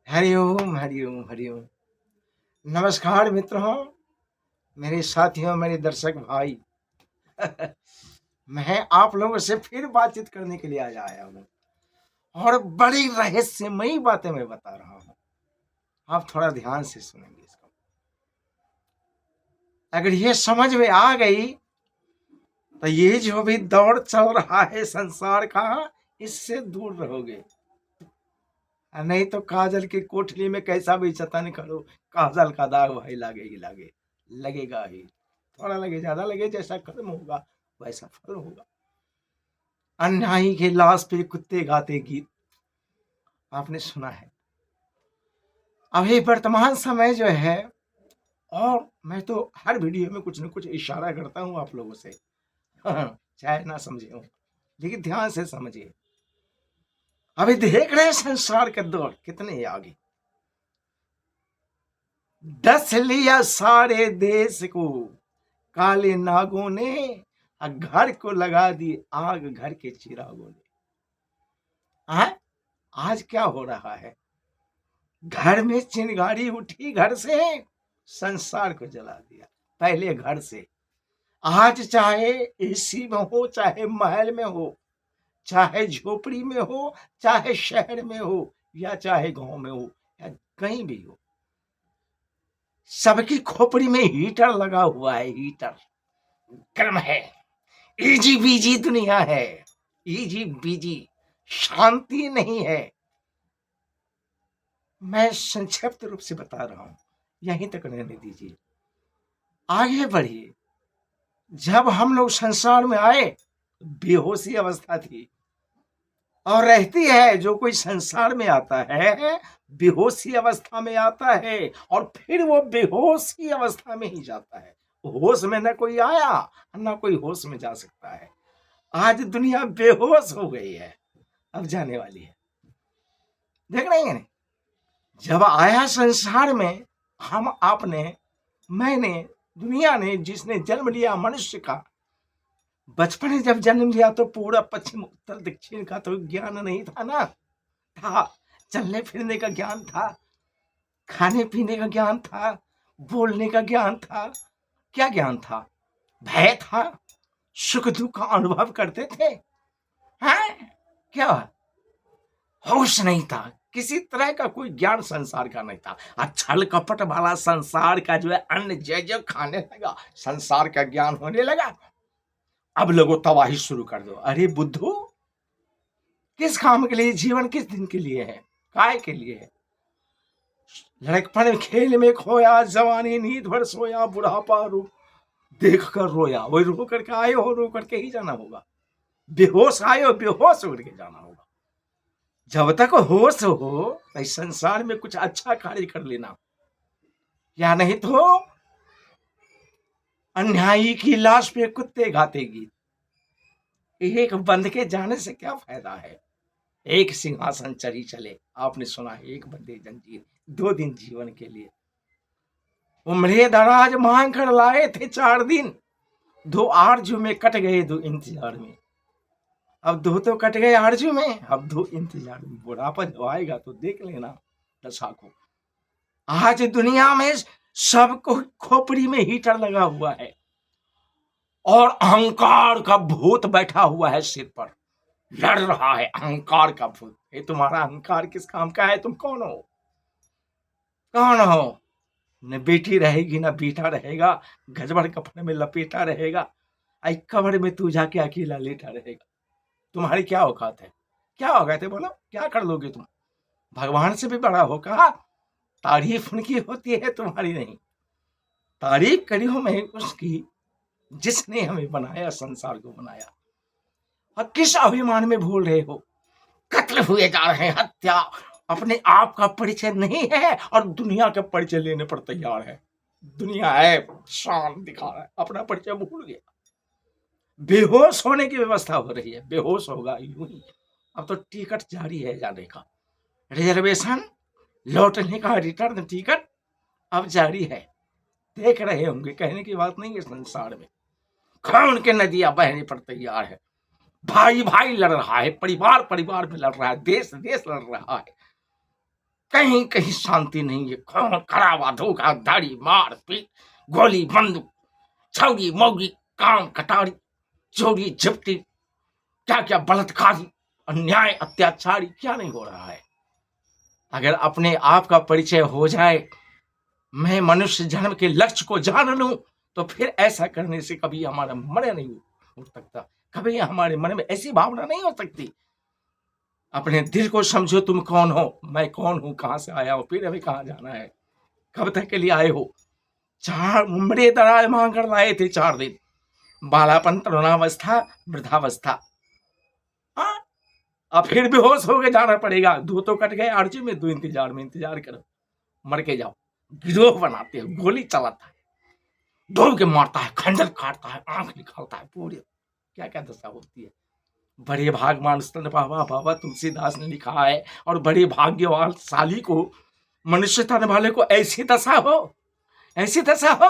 हरिओम हरिओम हरिओम। नमस्कार मित्रों, मेरे साथियों, मेरे दर्शक भाई। मैं आप लोगों से फिर बातचीत करने के लिए आज आया हूँ और बड़ी रहस्यमयी बातें मैं बता रहा हूँ। आप थोड़ा ध्यान से सुनेंगे इसको। अगर ये समझ में आ गई तो ये जो भी दौड़ चल रहा है संसार का, इससे दूर रहोगे। नहीं तो काजल की कोठली में कैसा भी जतन करो, काजल का दाग भाई लगेगा ही। थोड़ा लगे ज्यादा लगे, जैसा कर्म होगा वैसा फल होगा। अन्यायी के लाश पे कुत्ते गाते गीत आपने सुना है। अभी वर्तमान समय जो है, और मैं तो हर वीडियो में कुछ न कुछ इशारा करता हूं आप लोगों से। चाहे ना समझे हो, लेकिन ध्यान से समझिए। अभी देख रहे हैं संसार के दौर कितने आगे। डस लिया सारे देश को काले नागों ने, घर को लगा दी आग घर के चिरागों ने। आज क्या हो रहा है? घर में चिंगारी उठी, घर से संसार को जला दिया। पहले घर से, आज चाहे एसी में हो, चाहे महल में हो, चाहे झोपड़ी में हो, चाहे शहर में हो, या चाहे गांव में हो, या कहीं भी हो, सबकी खोपड़ी में हीटर लगा हुआ है। हीटर गर्म है। इजी बीजी दुनिया है। इजी बीजी, शांति नहीं है। मैं संक्षिप्त रूप से बता रहा हूं, यहीं तक रहने दीजिए, आगे बढ़िए। जब हम लोग संसार में आए, बेहोशी अवस्था थी और रहती है। जो कोई संसार में आता है बेहोशी अवस्था में आता है, और फिर वो बेहोशी अवस्था में ही जाता है। होश में न कोई आया, न कोई होश में जा सकता है। आज दुनिया बेहोश हो गई है, अब जाने वाली है। देख रहे हैं, जब आया संसार में, हम आपने, मैंने, दुनिया ने, जिसने जन्म लिया मनुष्य का, बचपन में जब जन्म लिया तो पूरा पश्चिम उत्तर दक्षिण का तो ज्ञान नहीं था ना। था, चलने फिरने का ज्ञान था, खाने पीने का ज्ञान था, बोलने का ज्ञान था। क्या ज्ञान था? भय था, सुख दुख का अनुभव करते थे। हैं? क्या होश नहीं था, किसी तरह का कोई ज्ञान संसार का नहीं था। छल कपट वाला संसार का जो है अन्न जय जय खाने लगा, संसार का ज्ञान होने लगा। अब लोगों तबाही शुरू कर दो। अरे बुद्धू, किस काम के लिए जीवन, किस दिन के लिए है, काय के लिए है? लड़कपन खेल में खोया, जवानी नींद भर सोया, बुढ़ापा रो देख कर रोया। वही रो करके आए हो, रो करके ही जाना होगा। बेहोश आए हो, बेहोश होकर के जाना होगा। जब तक होश हो इस संसार में कुछ अच्छा कार्य कर लेना, या नहीं तो अन्यायी की लाश पे कुत्ते गाते गीत। एक बंद के जाने से क्या फायदा है? एक सिंहासन चढ़ी चले, आपने सुना है, एक बंदे जंजीर, 2 दिन जीवन के लिए। उम्रे दराज मांग कर लाए थे 4 दिन, 2 आरजू में कट गए, 2 इंतजार में। अब 2 तो कट गए आरजू में, अब 2 इंतजार में। बुढ़ापा जो आएगा तो देख लेना दशा को। आज दुनिया में सबको खोपड़ी में हीटर लगा हुआ है, और अहंकार का भूत बैठा हुआ है सिर पर, लड़ रहा है अहंकार का भूत। ये तुम्हारा अहंकार किस काम का है? तुम कौन हो? कौन हो? न बेटी रहेगी न बेटा रहेगा, गजबड़ कपड़े में लपेटा रहेगा, आई कब्र में तू जाके अकेला लेटा रहेगा। तुम्हारी क्या औकात है? क्या औकात है? बोलो, क्या कर लोगे तुम? भगवान से भी बड़ा हो कहा? तारीफ उनकी होती है, तुम्हारी नहीं। तारीफ करी हो मैं उसकी जिसने हमें बनाया, संसार को बनाया। और किस अभिमान में भूल रहे हो? कत्ल हुए जा रहे हैं, हत्या। अपने आप का परिचय नहीं है और दुनिया का परिचय लेने पर तैयार है। दुनिया है, शान दिखा रहा है, अपना परिचय भूल गया। बेहोश होने की व्यवस्था हो रही है, बेहोश होगा यूं ही। अब तो टिकट जारी है जाने का, रिजर्वेशन, लौटने का रिटर्न टिकट अब जारी है। देख रहे होंगे, कहने की बात नहीं है। संसार में खून के नदियां बहने पर तैयार है। भाई भाई लड़ रहा है, परिवार परिवार में लड़ रहा है, देश देश लड़ रहा है। कहीं कहीं शांति नहीं है। खून खराबा, धोखा धड़ी, मार पीट, गोली बंदूक, छौगी मौगी, काम कटारी, चोरी झपटी, क्या क्या बलात्कारी, अन्याय अत्याचारी, क्या नहीं हो रहा है। अगर अपने आप का परिचय हो जाए, मैं मनुष्य जन्म के लक्ष्य को जान लूं, तो फिर ऐसा करने से कभी हमारा मन नहीं हो सकता, कभी हमारे मन में ऐसी भावना नहीं हो सकती। अपने दिल को समझो, तुम कौन हो, मैं कौन हूं, कहां से आया हूं, फिर हमें कहां जाना है, कब तक के लिए आए हो। 4 उम्रे दराज मांग कर लाए थे 4 दिन, बालापन, तरुणावस्था, वृद्धावस्था। हाँ, अब फिर बेहोश होके जाना पड़ेगा। 2 तो कट गए आर्ची में, 2 इंतजार करो, मर के जाओ। गिरोह बनाते हो, गोली चलाता है, ढोल के मारता है, खंजर काटता है, आंख निकालता है, पूरी क्या क्या दशा होती है। बड़े भागवान स्तन बाबा बाबा तुलसीदास ने लिखा है, और बड़े भाग्यवानशाली को, मनुष्य तन वाले को ऐसी दशा हो, ऐसी दशा हो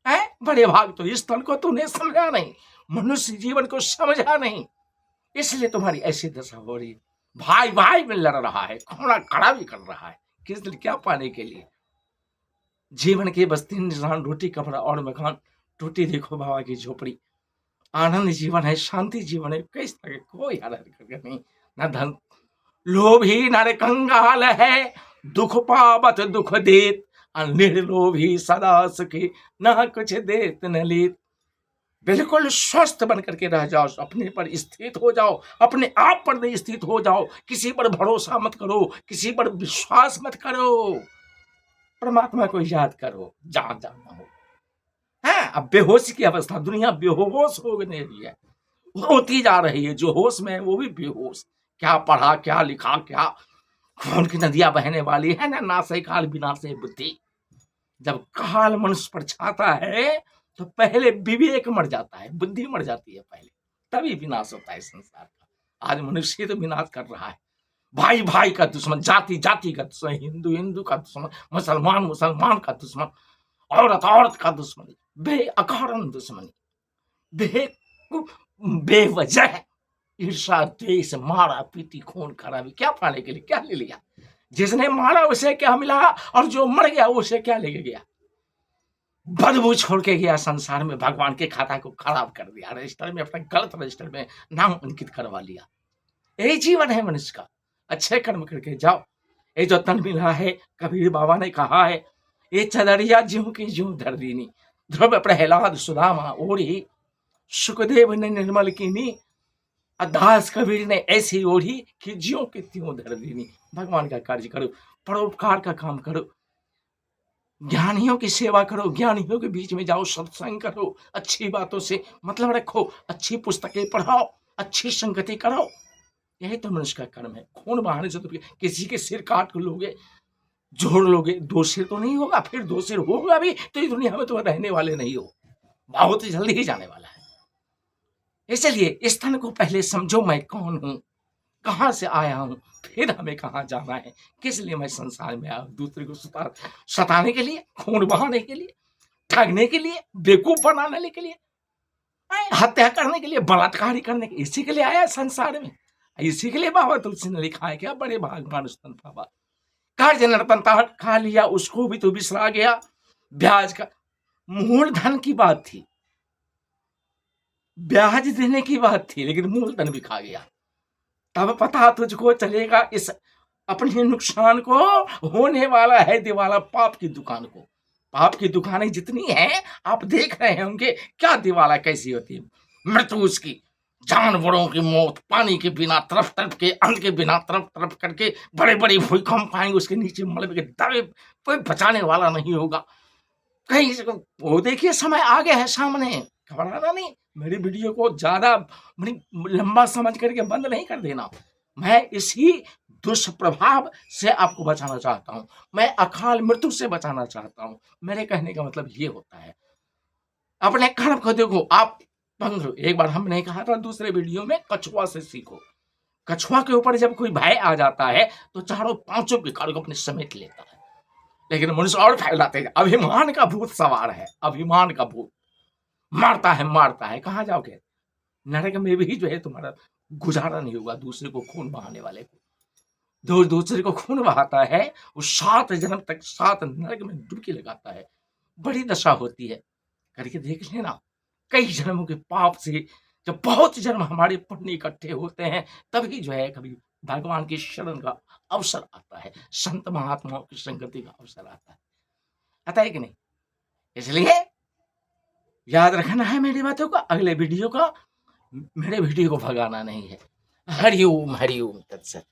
है। बड़े भाग तो इस तन को तूने समझा नहीं, मनुष्य जीवन को समझा नहीं, इसलिए तुम्हारी ऐसी दशा हो रही। भाई भाई में लड़ रहा है, घोड़ा खड़ा भी कर रहा है, किस लिए, क्या पाने के लिए। जीवन के बस 3 निशान, रोटी कपड़ा और मकान। टूटी देखो बाबा की झोपड़ी। आनंद जीवन है, शांति जीवन है, किस तरह कोई आदर करके नहीं। न धन लोभी नर कंगाल है, दुख पावत दुख देत, निर्लोभी सदा सुखी, न कुछ देत न लेत। बिल्कुल स्वस्थ बन करके रह जाओ, अपने पर स्थित हो जाओ, अपने आप पर नहीं स्थित हो जाओ, किसी पर भरोसा मत करो, किसी पर विश्वास मत करो, परमात्मा को याद करो जहां जाना हो। है अब बेहोशी की अवस्था, दुनिया बेहोश होने रही है, होती जा रही है। जो होश में है वो भी बेहोश। क्या पढ़ा, क्या लिखा, क्या खून की नदियां बहने वाली है ना। नासे काल विनाशे बुद्धि। जब काल मनुष्य पर छाता है तो पहले विवेक मर जाता है, बुद्धि मर जाती है पहले, तभी विनाश होता है संसार का। आज मनुष्य तो विनाश कर रहा है, भाई भाई का दुश्मन, जाति जाति का दुश्मन, हिंदू हिंदू का दुश्मन, मुसलमान मुसलमान का दुश्मन, औरत औरत का दुश्मन, बेअकारण दुश्मनी, बे बेवजह ईर्षा द्वेष, मारा पीटी, खून खराबी, क्या पाने के लिए, क्या ले लिया। जिसने मारा उसे क्या मिला, और जो मर गया उसे क्या लेके गया। बदबू छोड़ के गया संसार में, भगवान के खाता को खराब कर दिया, रजिस्टर में अपना गलत रजिस्टर में नाम अंकित करवा लिया। यही जीवन है मनुष्य का, अच्छे कर्म करके जाओ। ये जो तन मिला है, कबीर बाबा ने कहा है, ये चदरिया ज्यों की ज्यों धर दीनी, ध्रुव प्रहलाद सुदामा ओढ़ी, सुखदेव ने निर्मल कीनी, दास कबीर ने ऐसी ओढ़ी कि ज्यों की त्यों धर दीनी। भगवान का कार्य करो, परोपकार का काम करो, ज्ञानियों की सेवा करो, ज्ञानियों के बीच में जाओ, सत्संग करो, अच्छी बातों से मतलब रखो, अच्छी पुस्तकें पढ़ाओ, अच्छी संगति करो। यही तो मनुष्य का कर्म है। खून बहाने से तो किसी के सिर काट लोगे, जोड़ लोगे, 2 सिर तो नहीं होगा, फिर 2 सिर होगा भी तो इस दुनिया में तो रहने वाले नहीं हो, बहुत जल्दी ही जाने वाला है। इसलिए इस तन को पहले समझो, मैं कौन हूं, कहां से आया हूं, फिर हमें कहां जाना है, किस लिए मैं संसार में आया। दूसरे को सताने के लिए, खून बहाने के लिए, ठगने के लिए, बेवकूफ बनाने के लिए, हत्या करने के लिए, बलात्कारी करने के, इसी के लिए आया संसार में। इसी के लिए बाबा तुलसी ने लिखा है, क्या बड़े भागवान स्तन बाबा, कार्य नर्तन खा लिया, उसको भी तो बिसरा गया। ब्याज का मूलधन की बात थी, ब्याज देने की बात थी, लेकिन मूलधन भी खा गया। तब पता तुझको चलेगा इस अपने नुकसान को, होने वाला है दिवाला पाप की दुकान को। पाप की दुकानें जितनी हैं आप देख रहे होंगे, क्या दिवाला कैसी होती है। मृत्यु उसकी, जानवरों की मौत, पानी के बिना तरफ तरफ के, अन्न के बिना तरफ तरफ करके, बड़े बड़े भूकंप आएंगे, उसके नीचे मलबे के दबे, कोई बचाने वाला नहीं होगा कहीं से। वो देखिए समय आ गया है सामने, घबराना नहीं। मेरी वीडियो को ज्यादा लंबा समझ करके बंद नहीं कर देना। मैं इसी दुष्प्रभाव से आपको बचाना चाहता हूं, मैं अकाल मृत्यु से बचाना चाहता हूं। मेरे कहने का मतलब ये होता है, अपने कर्म को देखो आप। एक बार हमने कहा था दूसरे वीडियो में, कछुआ से सीखो। कछुआ के ऊपर जब कोई भय आ जाता है तो चारों पांचों विकार को अपने समेट लेता है, लेकिन मनुष्य और फैलाते हैं। अभिमान का भूत सवार है, अभिमान का भूत मारता है मारता है। कहां जाओगे, नरक में भी जो है तुम्हारा गुजारा नहीं होगा, दूसरे को खून बहाने वाले को। जो दूसरे को खून बहाता है वो 7 जन्म तक 7 नरक में डुबकी लगाता है। बड़ी दशा होती है, करके देख लेना। कई जन्मों के पाप से जब बहुत जन्म हमारे पुण्य इकट्ठे होते हैं, तभी जो है कभी भगवान की शरण का अवसर आता है, संत महात्माओं की संगति का अवसर आता है। आता है कि नहीं? इसलिए याद रखना है मेरी बातों का, अगले वीडियो का मेरे वीडियो को भगाना नहीं है। हरि ओम तत्सत।